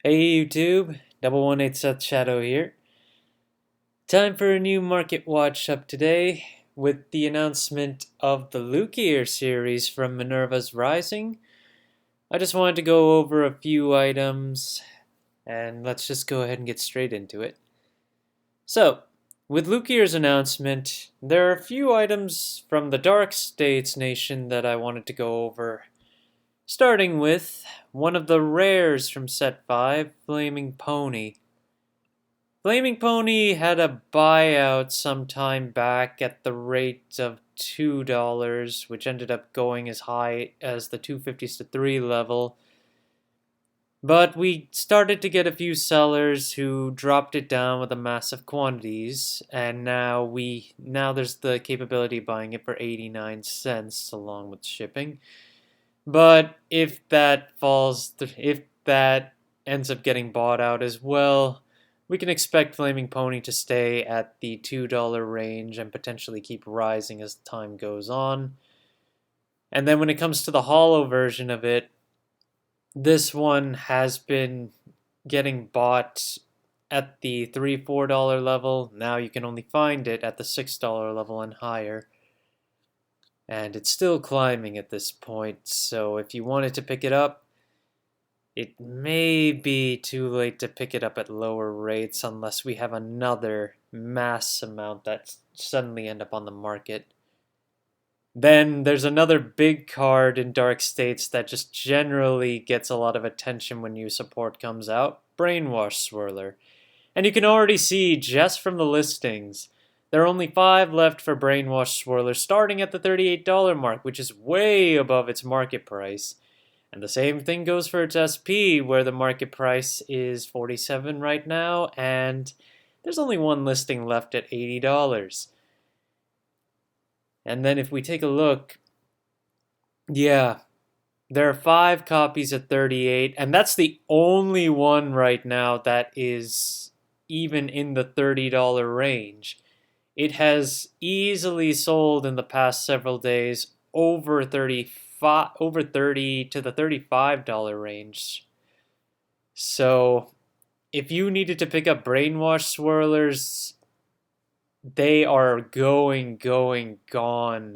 Hey YouTube, 118 Seth Shadow here. Time for a new market watch up today with the announcement of the Luquier series from Minerva's Rising. I just wanted to go over a few items and let's just go ahead and get straight into it. So, with Luquier's announcement, there are a few items from the Dark States nation that I wanted to go over. Starting with one of the rares from set 5, Flaming Pony. Flaming Pony had a buyout some time back at the rate of $2, which ended up going as high as the 250s to 3 level. But we started to get a few sellers who dropped it down with the massive quantities, and now there's the capability of buying it for 89 cents along with shipping. But if that ends up getting bought out as well, we can expect Flaming Pony to stay at the $2 range and potentially keep rising as time goes on. And then when it comes to the holo version of it, this one has been getting bought at the $3-4 level. Now you can only find it at the $6 level and higher. And it's still climbing at this point, so if you wanted to pick it up, it may be too late to pick it up at lower rates unless we have another mass amount that suddenly end up on the market. Then there's another big card in Dark States that just generally gets a lot of attention when new support comes out, Brainwash Swirler. And you can already see just from the listings, there are only 5 left for Brainwash Swirler starting at the $38 mark, which is way above its market price. And the same thing goes for its SP, where the market price is $47 right now, and there's only one listing left at $80. And then if we take a look, yeah, there are 5 copies at 38, and that's the only one right now that is even in the $30 range. It has easily sold in the past several days over 30 to the $35 range. So if you needed to pick up Brainwash Swirlers, they are gone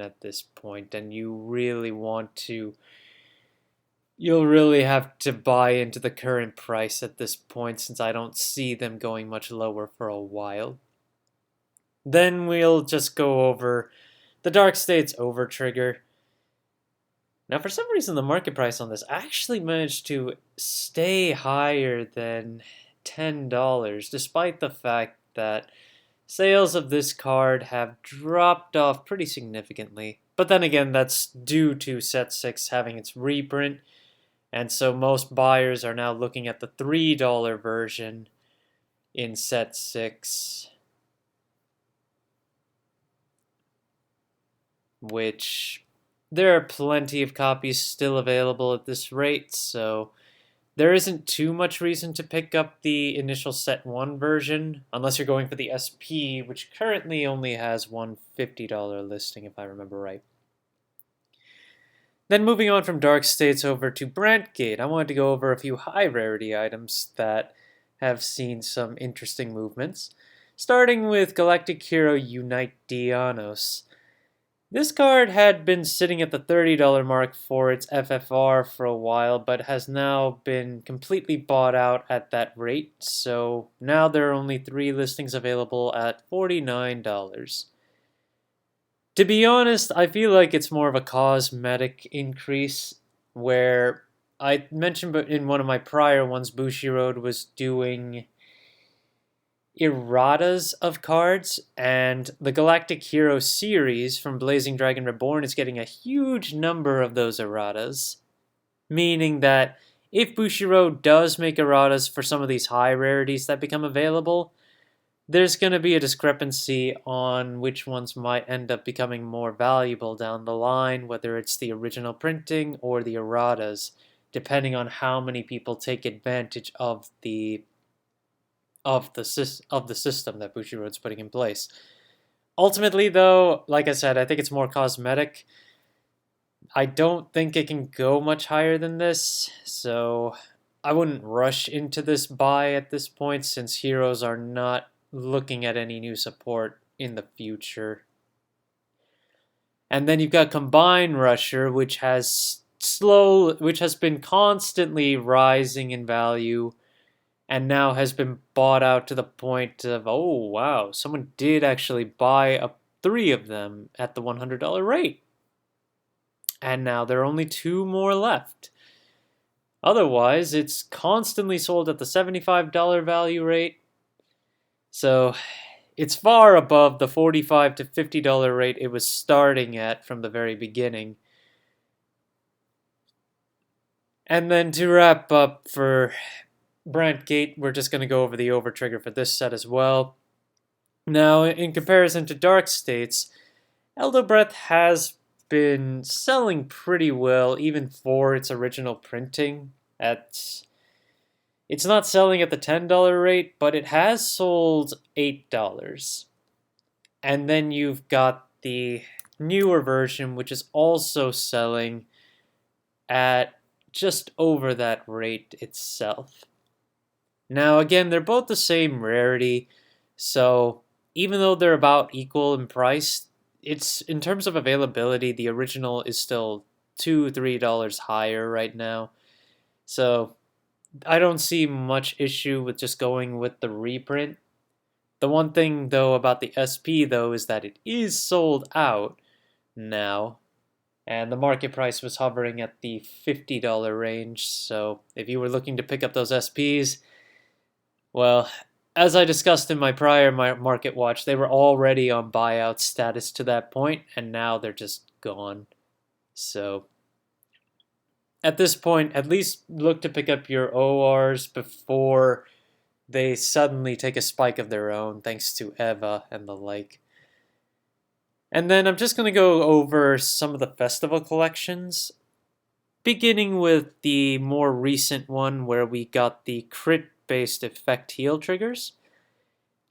at this point, and you'll really have to buy into the current price at this point, since I don't see them going much lower for a while. Then we'll just go over the Dark States Overtrigger. Now, for some reason, the market price on this actually managed to stay higher than $10, despite the fact that sales of this card have dropped off pretty significantly. But then again, that's due to Set 6 having its reprint, and so most buyers are now looking at the $3 version in Set 6, which there are plenty of copies still available at this rate, so there isn't too much reason to pick up the initial Set 1 version, unless you're going for the SP, which currently only has one $50 listing, if I remember right. Then moving on from Dark States over to Brant Gate, I wanted to go over a few high rarity items that have seen some interesting movements, starting with Galactic Hero Unite Dianos. This card had been sitting at the $30 mark for its FFR for a while, but has now been completely bought out at that rate, so now there are only 3 listings available at $49. To be honest, I feel like it's more of a cosmetic increase, where I mentioned in one of my prior ones, Bushiroad was doing erratas of cards, and the Galactic Hero series from Blazing Dragon Reborn is getting a huge number of those erratas, meaning that if Bushiroad does make erratas for some of these high rarities that become available, there's going to be a discrepancy on which ones might end up becoming more valuable down the line, whether it's the original printing or the erratas, depending on how many people take advantage of the system that Bushiroad's putting in place. Ultimately, though, like I said, I think it's more cosmetic. I don't think it can go much higher than this, so I wouldn't rush into this buy at this point since heroes are not looking at any new support in the future. And then you've got Combine Rusher, which has been constantly rising in value and now has been bought out to the point of, oh wow, someone did actually buy up 3 of them at the $100 rate. And now there are only 2 more left. Otherwise, it's constantly sold at the $75 value rate. So it's far above the $45 to $50 rate it was starting at from the very beginning. And then to wrap up for Brant Gate, we're just going to go over the over trigger for this set as well. Now, in comparison to Dark States, Elder Breath has been selling pretty well, even for its original printing. It's not selling at the $10 rate, but it has sold $8. And then you've got the newer version, which is also selling at just over that rate itself. Now, again, they're both the same rarity, so even though they're about equal in price, it's in terms of availability, the original is still $2-3 higher right now. So I don't see much issue with just going with the reprint. The one thing though about the SP though is that it is sold out now, and the market price was hovering at the $50 range. So if you were looking to pick up those SPs, well, as I discussed in my prior market watch, they were already on buyout status to that point, and now they're just gone. So at this point, at least look to pick up your ORs before they suddenly take a spike of their own, thanks to Eva and the like. And then I'm just going to go over some of the festival collections, beginning with the more recent one where we got the crit-based effect heal triggers.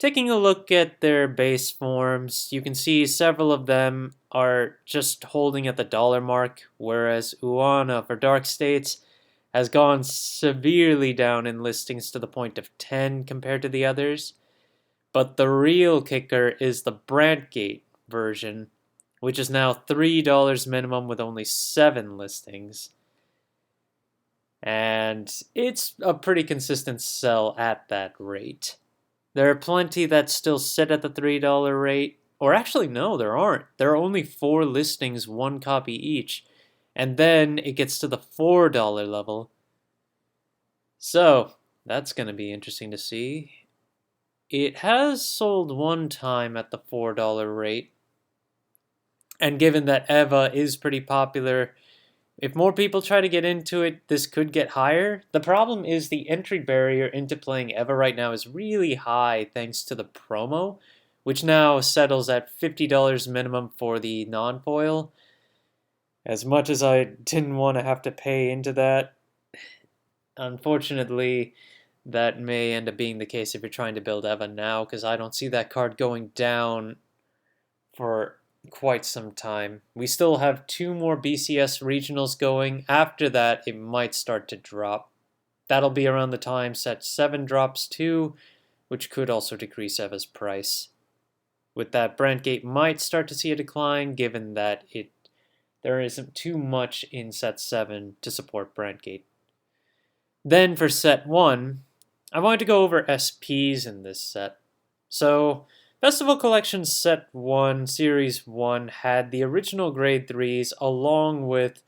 Taking a look at their base forms, you can see several of them are just holding at the dollar mark, whereas Uana for Dark States has gone severely down in listings to the point of 10 compared to the others. But the real kicker is the Brant Gate version, which is now $3 minimum with only 7 listings. And it's a pretty consistent sell at that rate. There are plenty that still sit at the $3 rate. Or actually, no, there aren't. There are only 4 listings, 1 copy each. And then it gets to the $4 level. So, that's going to be interesting to see. It has sold 1 time at the $4 rate. And given that Eva is pretty popular, if more people try to get into it, this could get higher. The problem is the entry barrier into playing Eva right now is really high thanks to the promo, which now settles at $50 minimum for the non-foil. As much as I didn't want to have to pay into that, unfortunately, that may end up being the case if you're trying to build Eva now, because I don't see that card going down for quite some time. We still have 2 more BCS regionals going. After that, it might start to drop. That'll be around the time set 7 drops too, which could also decrease Eva's price. With that, Brant Gate might start to see a decline, given that there isn't too much in set 7 to support Brant Gate. Then for set 1, I wanted to go over SPs in this set. So, Festival Collection Set 1, Series 1 had the original Grade 3s along with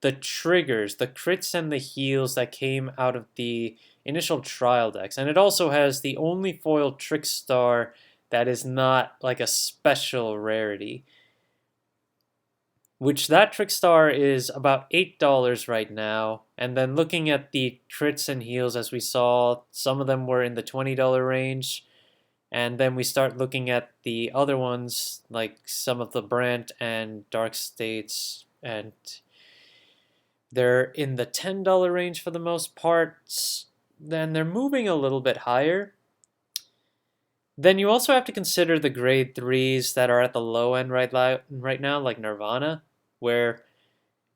the triggers, the crits and the heals that came out of the initial trial decks. And it also has the only foil Trickstar that is not like a special rarity, which that Trickstar is about $8 right now. And then looking at the crits and heals, as we saw, some of them were in the $20 range. And then we start looking at the other ones, like some of the Brant and Dark States, and they're in the $10 range for the most part. Then they're moving a little bit higher. Then you also have to consider the grade 3s that are at the low end right now, like Nirvana, where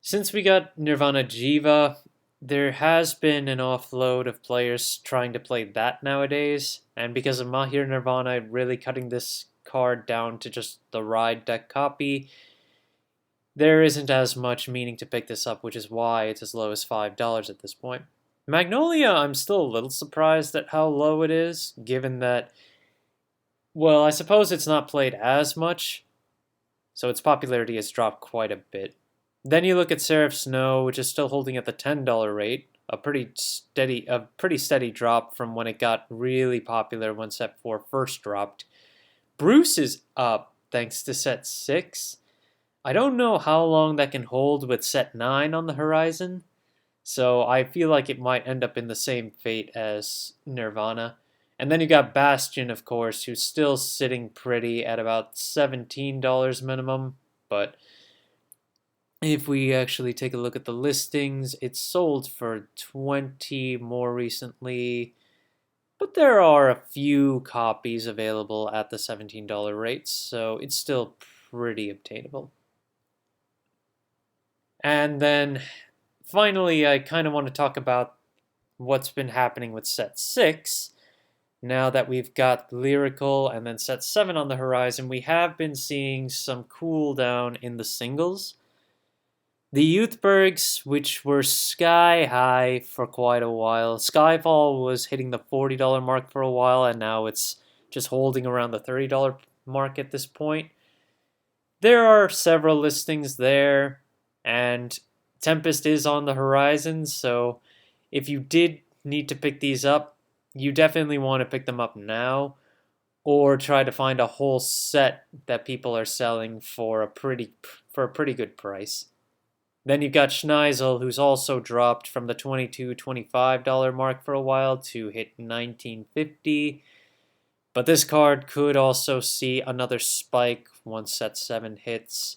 since we got Nirvana Jiva, there has been an offload of players trying to play that nowadays, and because of Mahir Nirvana really cutting this card down to just the ride deck copy, there isn't as much meaning to pick this up, which is why it's as low as $5 at this point. Magnolia, I'm still a little surprised at how low it is, given that, well, I suppose it's not played as much, so its popularity has dropped quite a bit. Then you look at Seraph Snow, which is still holding at the $10 rate, a pretty steady drop from when it got really popular when Set 4 first dropped. Bruce is up thanks to Set 6. I don't know how long that can hold with Set 9 on the horizon, so I feel like it might end up in the same fate as Nirvana. And then you got Bastion, of course, who's still sitting pretty at about $17 minimum, but if we actually take a look at the listings, it's sold for 20 more recently, but there are a few copies available at the $17 rates, so it's still pretty obtainable. And then finally, I kind of want to talk about what's been happening with Set 6. Now that we've got Lyrical and then Set 7 on the horizon, we have been seeing some cool down in the singles. The Youthbergs, which were sky high for quite a while. Skyfall was hitting the $40 mark for a while, and now it's just holding around the $30 mark at this point. There are several listings there, and Tempest is on the horizon, so if you did need to pick these up, you definitely want to pick them up now, or try to find a whole set that people are selling for a pretty good price. Then you've got Schneisel, who's also dropped from the $22, $25 mark for a while to hit $19.50. But this card could also see another spike once Set 7 hits.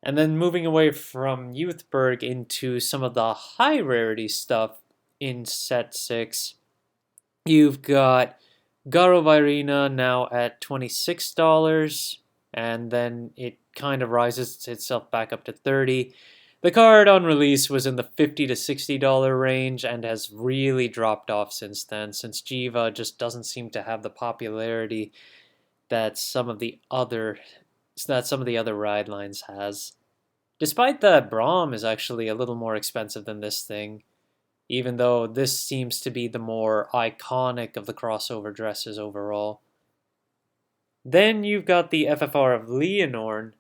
And then moving away from Youthberg into some of the high rarity stuff in Set 6, you've got Garo Virina now at $26, and then it kind of rises itself back up to $30. The card on release was in the $50 to $60 range and has really dropped off since then, since Jiva just doesn't seem to have the popularity that some of the other ride lines has. Despite that, Braum is actually a little more expensive than this thing, even though this seems to be the more iconic of the crossover dresses overall. Then you've got the FFR of Leonorn.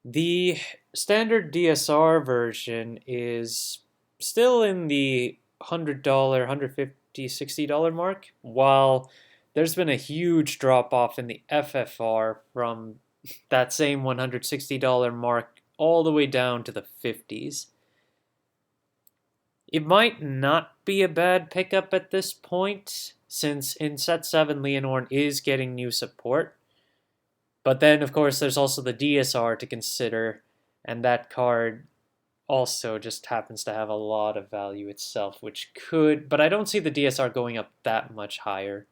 The standard DSR version is still in the $100, $150, $60 mark, while there's been a huge drop-off in the FFR from that same $160 mark all the way down to the 50s. It might not be a bad pickup at this point, since in Set 7 Leonorn is getting new support. But then, of course, there's also the DSR to consider, and that card also just happens to have a lot of value itself, which could, but I don't see the DSR going up that much higher.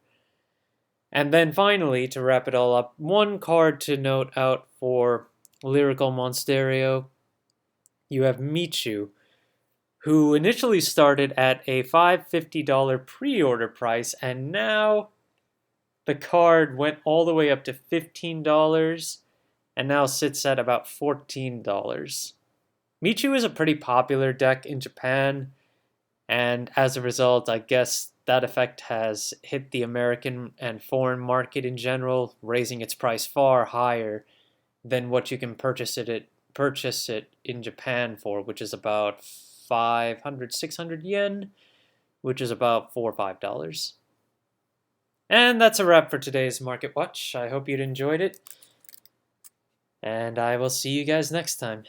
And then finally, to wrap it all up, one card to note out for Lyrical Monsterio, you have Michu, who initially started at a $550 pre-order price, and now the card went all the way up to $15 and now sits at about $14. Michu is a pretty popular deck in Japan, and as a result, I guess that effect has hit the American and foreign market in general, raising its price far higher than what you can purchase it in Japan for, which is about 500, 600 yen, which is about $4 or $5. And that's a wrap for today's Market Watch. I hope you'd enjoyed it, and I will see you guys next time.